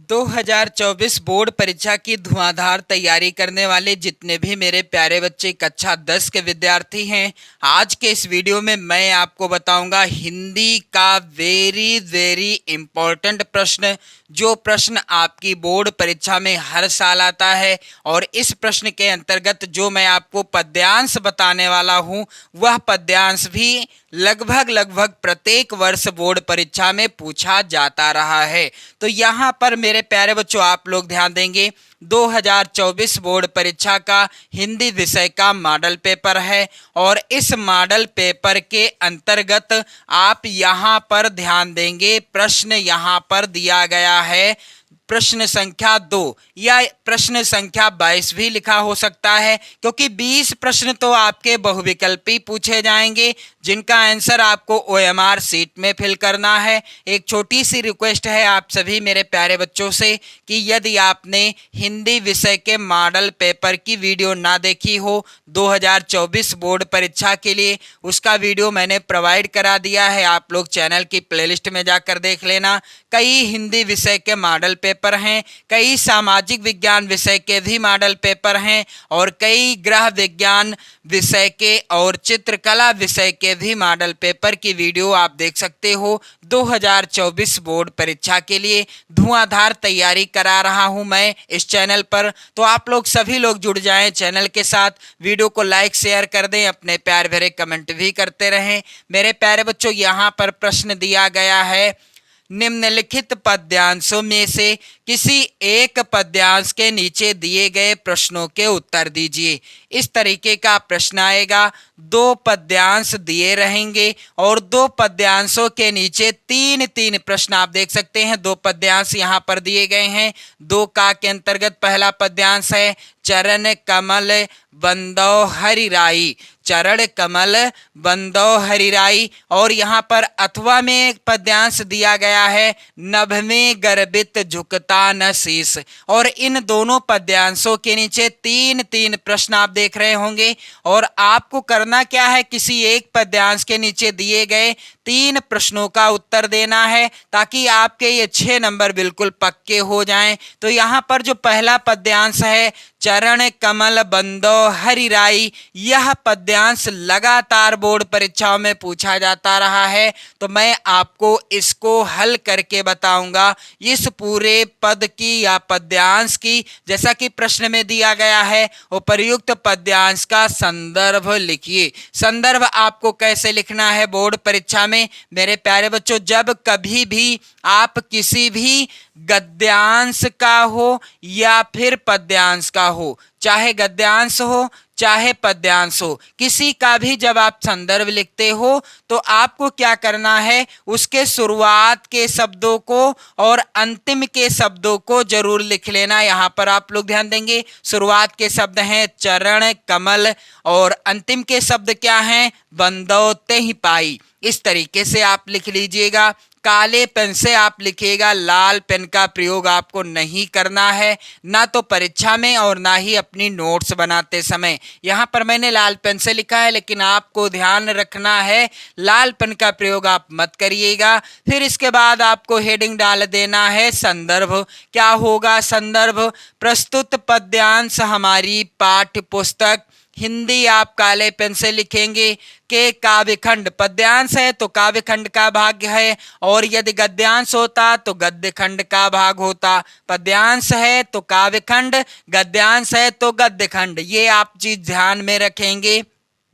2024 board परीक्षा की धुआंधार तैयारी करने वाले जितने भी मेरे प्यारे बच्चे कक्षा 10 के विद्यार्थी हैं, आज के इस वीडियो में मैं आपको बताऊंगा हिंदी का वेरी वेरी इम्पोर्टेंट प्रश्न, जो प्रश्न आपकी बोर्ड परीक्षा में हर साल आता है। और इस प्रश्न के अंतर्गत जो मैं आपको पद्यांश बताने वाला हूं, वह पद्यांश भी लगभग प्रत्येक वर्ष बोर्ड परीक्षा में पूछा जाता रहा है। तो यहाँ पर मेरे प्यारे बच्चों आप लोग ध्यान देंगे, 2024 बोर्ड परीक्षा का हिंदी विषय का मॉडल पेपर है और इस मॉडल पेपर के अंतर्गत आप यहाँ पर ध्यान देंगे, प्रश्न यहाँ पर दिया गया है प्रश्न संख्या 2 या प्रश्न संख्या 22 भी लिखा हो सकता है, क्योंकि 20 प्रश्न तो आपके बहुविकल्पी पूछे जाएंगे जिनका आंसर आपको OMR सीट में फिल करना है। एक छोटी सी रिक्वेस्ट है आप सभी मेरे प्यारे बच्चों से कि यदि आपने हिंदी विषय के मॉडल पेपर की वीडियो ना देखी हो 2024 बोर्ड परीक्षा के लिए, उसका वीडियो मैंने प्रोवाइड करा दिया है, आप लोग चैनल की प्लेलिस्ट में जाकर देख लेना। कई हिंदी विषय के मॉडल पेपर हैं, कई सामाजिक विज्ञान विषय के भी मॉडल पेपर हैं और कई गृह विज्ञान विषय के और चित्रकला विषय के भी मॉडल पेपर की वीडियो आप देख सकते हो। 2024 बोर्ड परीक्षा के लिए धुआंधार तैयारी करा रहा हूं मैं इस चैनल पर, तो आप लोग सभी लोग जुड़ जाएं चैनल के साथ, वीडियो को लाइक शेयर कर दें, अपने प्यार भरे कमेंट भी करते रहें। मेरे प्यारे बच्चों यहाँ पर प्रश्न दिया गया है, निम्नलिखित पद्यांशों में से किसी एक पद्यांश के नीचे दिए गए प्रश्नों के उत्तर दीजिए। इस तरीके का प्रश्न आएगा, 2 पद्यांश दिए रहेंगे और 2 पद्यांशों के नीचे 3 प्रश्न आप देख सकते हैं। 2 पद्यांश यहाँ पर दिए गए हैं। 2 का के अंतर्गत पहला पद्यांश है, चरण कमल बंदो हरिराई, चरण कमल बंदो हरिराई। और यहाँ पर अथवा में एक पद्यांश दिया गया है, नभ में गर्भित झुकता न शीस। और इन दोनों पद्यांशों के नीचे 3 प्रश्न आप देख रहे होंगे और आपको करना क्या है, किसी एक पद्यांश के नीचे दिए गए 3 प्रश्नों का उत्तर देना है ताकि आपके ये 6 नंबर बिल्कुल पक्के हो जाएं। तो यहाँ पर जो पहला पद्यांश है, चरण कमल बंदो हरिराई, यह पद्यांश लगातार बोर्ड परीक्षाओं में पूछा जाता रहा है। तो मैं आपको इसको हल करके बताऊंगा, इस पूरे पद की या पद्यांश की, जैसा कि प्रश्न में दिया गया है, उपर्युक्त पद्यांश का संदर्भ लिखिए। संदर्भ आपको कैसे लिखना है बोर्ड परीक्षा में मेरे प्यारे बच्चों, जब कभी भी आप किसी भी गद्यांश का हो या फिर पद्यांश का हो, चाहे गद्यांश हो चाहे पद्यांश हो, किसी का भी जब आप संदर्भ लिखते हो तो आपको क्या करना है, उसके शुरुआत के शब्दों को और अंतिम के शब्दों को जरूर लिख लेना। यहाँ पर आप लोग ध्यान देंगे, शुरुआत के शब्द हैं चरण कमल और अंतिम के शब्द क्या हैं, बंदो तेहि पाई। इस तरीके से आप लिख लीजिएगा। काले पेन से आप लिखिएगा, लाल पेन का प्रयोग आपको नहीं करना है, ना तो परीक्षा में और ना ही अपनी नोट्स बनाते समय। यहाँ पर मैंने लाल पेन से लिखा है, लेकिन आपको ध्यान रखना है लाल पेन का प्रयोग आप मत करिएगा। फिर इसके बाद आपको हेडिंग डाल देना है संदर्भ। क्या होगा संदर्भ, प्रस्तुत पद्यांश हमारी पाठ्य पुस्तक हिंदी आप काले पेन से लिखेंगे के काव्यखंड, पद्यांश है तो काव्यखंड का भाग है, और यदि गद्यांश होता तो गद्यखंड का भाग होता। पद्यांश है तो काव्यखंड, गद्यांश है तो गद्यखंड, ये आप चीज ध्यान में रखेंगे।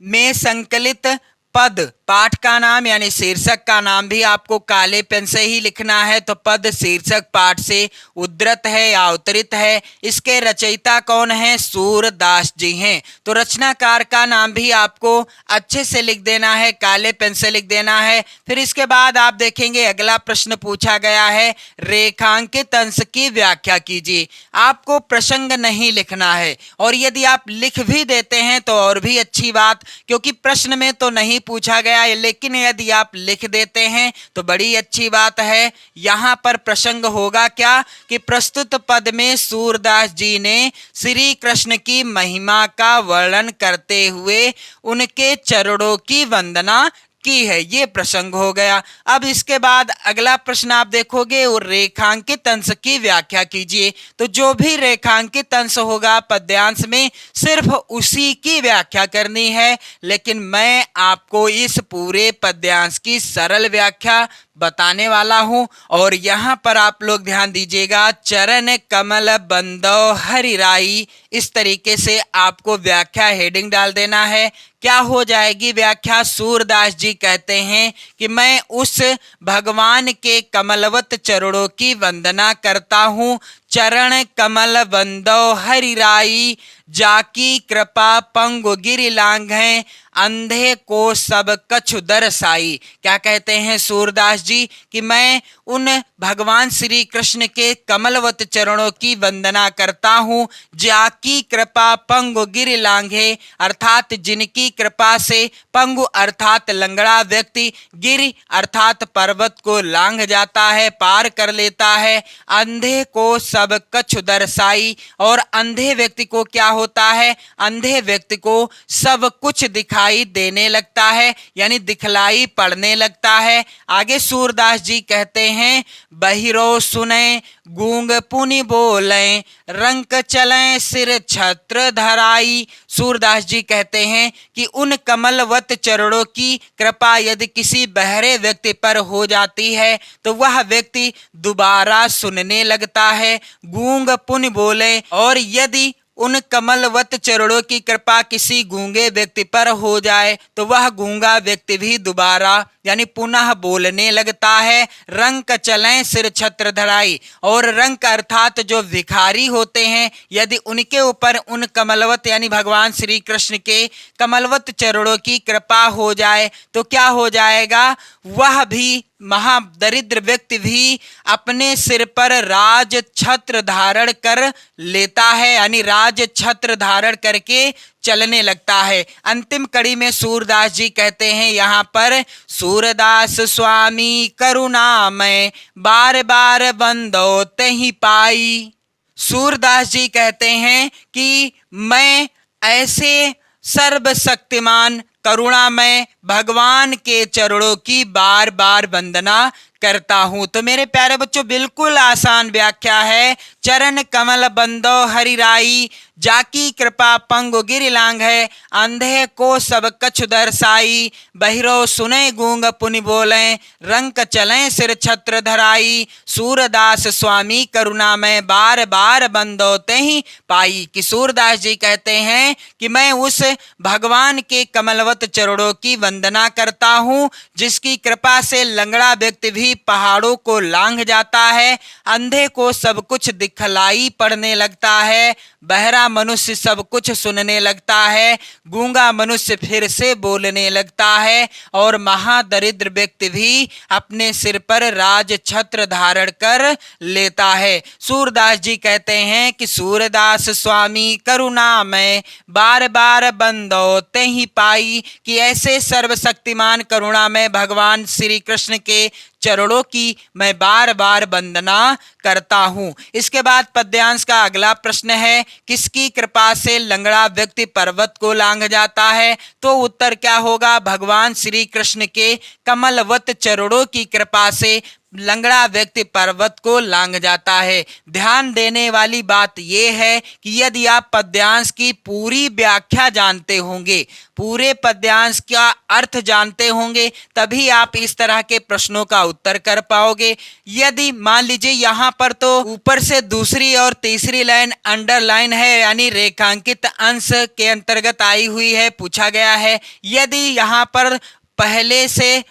में संकलित पद, पाठ का नाम यानी शीर्षक का नाम भी आपको काले पेन से ही लिखना है। तो पद शीर्षक पाठ से उद्धृत है या अवतरित है। इसके रचयिता कौन है, सूरदास जी हैं। तो रचनाकार का नाम भी आपको अच्छे से लिख देना है, काले पेन से लिख देना है। फिर इसके बाद आप देखेंगे अगला प्रश्न पूछा गया है, रेखांकित अंश की व्याख्या कीजिए। आपको प्रसंग नहीं लिखना है, और यदि आप लिख भी देते हैं तो और भी अच्छी बात, क्योंकि प्रश्न में तो नहीं पूछा गया है, लेकिन यदि आप लिख देते हैं तो बड़ी अच्छी बात है। यहाँ पर प्रसंग होगा क्या कि प्रस्तुत पद में सूरदास जी ने श्री कृष्ण की महिमा का वर्णन करते हुए उनके चरणों की वंदना की है। ये प्रसंग हो गया। अब इसके बाद अगला प्रश्न आप देखोगे, वो रेखांकित अंश की व्याख्या कीजिए। तो जो भी रेखांकित अंश होगा पद्यांश में, सिर्फ उसी की व्याख्या करनी है। लेकिन मैं आपको इस पूरे पद्यांश की सरल व्याख्या बताने वाला हूं। और यहां पर आप लोग ध्यान दीजिएगा, चरण कमल बंदो हरिराई, इस तरीके से आपको व्याख्या हेडिंग डाल देना है। क्या हो जाएगी व्याख्या? सूरदास जी कहते हैं कि मैं उस भगवान के कमलवत चरणों की वंदना करता हूं। चरण कमल बंदो हरिराई, जाकी कृपा पंगु गिरि लांघे, अंधे को सब कछु दरसाई। क्या कहते हैं सूरदास जी कि मैं उन भगवान श्री कृष्ण के कमलवत चरणों की वंदना करता हूं, जाकी कृपा पंगु गिरि लांघे, अर्थात जिनकी कृपा से पंगु अर्थात लंगड़ा व्यक्ति, गिरि अर्थात पर्वत को लांघ जाता है, पार कर लेता है। अंधे को सब कछु दर्शाई, और अंधे व्यक्ति को क्या होता है? अंधे व्यक्ति को सब कुछ दिखाई देने लगता है, यानी दिखलाई पड़ने लगता है। आगे सूरदास जी कहते हैं, बहिरो सुने गूंग पुनि बोले, रंक चलें सिर छत्र धराई। सूरदास जी कहते हैं कि उन कमलवत चरणों की कृपा यदि किसी बहरे व्यक्ति पर हो जाती है तो वह व्यक्ति दोबारा सुनने लगता है, गूंग पुनि बोले। और यदि उन कमलवत चरणों की कृपा किसी गूंगे व्यक्ति पर हो जाए तो वह गूंगा व्यक्ति भी दोबारा यानी पुनः बोलने लगता है। रंक चलें सिर छत्र धराई, और रंक अर्थात जो भिखारी होते हैं, यदि उनके ऊपर उन कमलवत यानी भगवान श्री कृष्ण के कमलवत चरणों की कृपा हो जाए तो क्या हो जाएगा? वह भी महादरिद्र व्यक्ति भी अपने सिर पर राज छत्र धारण कर लेता है, यानी राज छत्र धारण करके चलने लगता है। अंतिम कड़ी में सूरदास जी कहते हैं यहाँ पर, सूरदास स्वामी करुणामय, बार बार बंदो तहि पाई। सूरदास जी कहते हैं कि मैं ऐसे सर्वशक्तिमान करुणामय भगवान के चरणों की बार बार वंदना करता हूं। तो मेरे प्यारे बच्चों, बिल्कुल आसान व्याख्या है। चरण कमल बंदो हरिराई, जाकी कृपा पंगु गिरि लांघे, अंधे को सब कछु दर्शाई, बहिरो सुने गूंग पुनि बोले, रंक चलें सिर छत्र धराई, सूरदास स्वामी करुणामय, बार बार बंदो तेहि पाई। कि सूरदास जी कहते हैं कि मैं उस भगवान के कमलवत चरणों की वंदना करता हूं, जिसकी कृपा से लंगड़ा व्यक्ति भी पहाड़ों को लांघ जाता है, अंधे को सब कुछ दिखलाई पड़ने लगता है, बहरा मनुष्य सब कुछ सुनने लगता है, गूंगा मनुष्य फिर से बोलने लगता है, और महादरिद्र व्यक्ति भी अपने सिर पर राज छत्र धारण कर लेता है। सूरदास जी कहते हैं कि सूरदास स्वामी करुणामय, बार बार बंदो तेहि पाई, कि ऐसे सर्वशक्तिमान करुणामय भगवान श्री कृष्ण के चरणों की मैं बार बार वंदना करता हूं। इसके बाद पद्यांश का अगला प्रश्न है, किसकी कृपा से लंगड़ा व्यक्ति पर्वत को लांघ जाता है? तो उत्तर क्या होगा? भगवान श्री कृष्ण के कमलवत चरणों की कृपा से लंगड़ा व्यक्ति पर्वत को लांघ जाता है। ध्यान देने वाली बात यह है कि यदि आप पद्यांश की पूरी व्याख्या जानते होंगे, पूरे पद्यांश का अर्थ जानते होंगे, तभी आप इस तरह के प्रश्नों का उत्तर कर पाओगे। यदि मान लीजिए यहाँ पर तो ऊपर से दूसरी और तीसरी लाइन अंडरलाइन है, यानी रेखांकित अंश के अंतर्गत आई हुई है, पूछा गया है। यदि यहाँ पर पहले से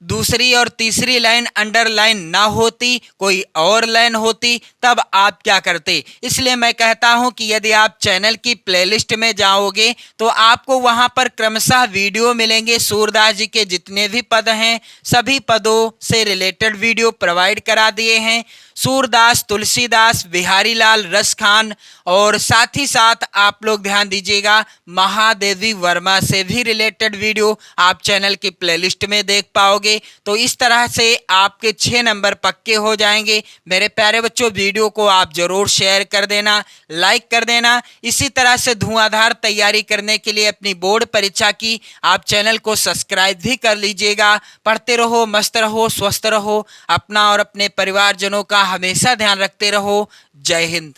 दूसरी और तीसरी लाइन अंडरलाइन ना होती, कोई और लाइन होती, तब आप क्या करते? इसलिए मैं कहता हूं कि यदि आप चैनल की प्लेलिस्ट में जाओगे तो आपको वहां पर क्रमशः वीडियो मिलेंगे। सूरदास जी के जितने भी पद हैं, सभी पदों से रिलेटेड वीडियो प्रोवाइड करा दिए हैं। सूरदास, तुलसीदास, बिहारी लाल, रस खान और साथ ही साथ आप लोग ध्यान दीजिएगा महादेवी वर्मा से भी रिलेटेड वीडियो आप चैनल की प्लेलिस्ट में देख पाओगे। तो इस तरह से आपके 6 नंबर पक्के हो जाएंगे। मेरे प्यारे बच्चों, वीडियो को आप जरूर शेयर कर देना, लाइक कर देना। इसी तरह से धुआंधार तैयारी करने के लिए अपनी बोर्ड परीक्षा की आप चैनल को सब्सक्राइब भी कर लीजिएगा। पढ़ते रहो, मस्त रहो, स्वस्थ रहो, अपना और अपने परिवारजनों का हमेशा ध्यान रखते रहो। जय हिंद।